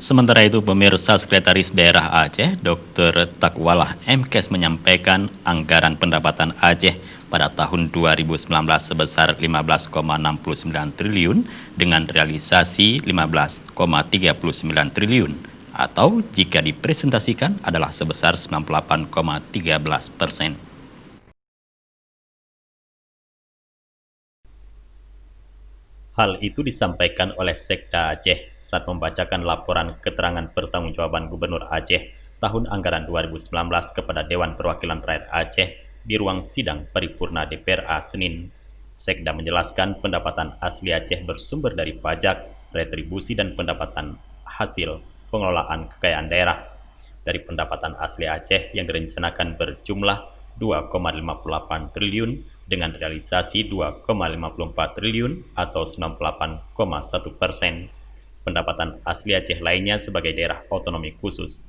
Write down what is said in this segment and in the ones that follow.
Sementara itu, pemirsa Sekretaris Daerah Aceh, Dr. Takwalah MKes menyampaikan anggaran pendapatan Aceh pada tahun 2019 sebesar 15,69 triliun dengan realisasi 15,39 triliun atau jika dipresentasikan adalah sebesar 98,13%. Hal itu disampaikan oleh Sekda Aceh saat membacakan laporan keterangan pertanggungjawaban Gubernur Aceh tahun anggaran 2019 kepada Dewan Perwakilan Rakyat Aceh di ruang sidang paripurna DPRA Senin. Sekda menjelaskan pendapatan asli Aceh bersumber dari pajak, retribusi dan pendapatan hasil pengelolaan kekayaan daerah. Dari pendapatan asli Aceh yang direncanakan berjumlah 2,58 triliun dengan realisasi 2,54 triliun atau 98,1%. Pendapatan asli Aceh lainnya sebagai daerah otonomi khusus,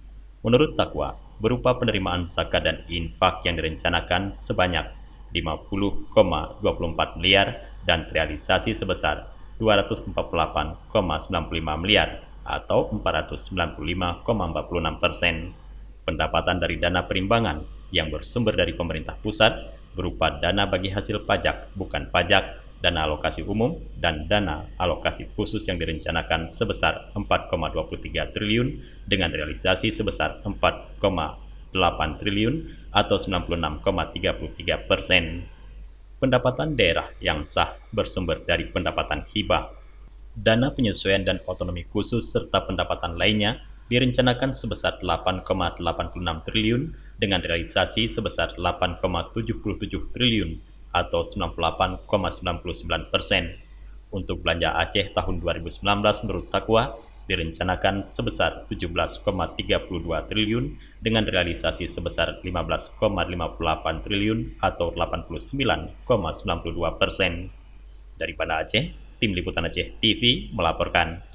menurut Takwa, berupa penerimaan zakat dan infak yang direncanakan sebanyak 50,24 miliar dan realisasi sebesar 248,95 miliar atau 495,46%. Pendapatan dari dana perimbangan yang bersumber dari pemerintah pusat berupa dana bagi hasil pajak, bukan pajak, dana alokasi umum, dan dana alokasi khusus yang direncanakan sebesar 4,23 triliun dengan realisasi sebesar 4,8 triliun atau 96,33%. Pendapatan daerah yang sah bersumber dari pendapatan hibah, dana penyesuaian dan otonomi khusus serta pendapatan lainnya direncanakan sebesar 8,86 triliun dengan realisasi sebesar 8,77 triliun atau 98,99%. Untuk belanja Aceh tahun 2019 menurut Takwa direncanakan sebesar 17,32 triliun dengan realisasi sebesar 15,58 triliun atau 89,92%. Dari Banda Aceh, Tim Liputan Aceh TV melaporkan.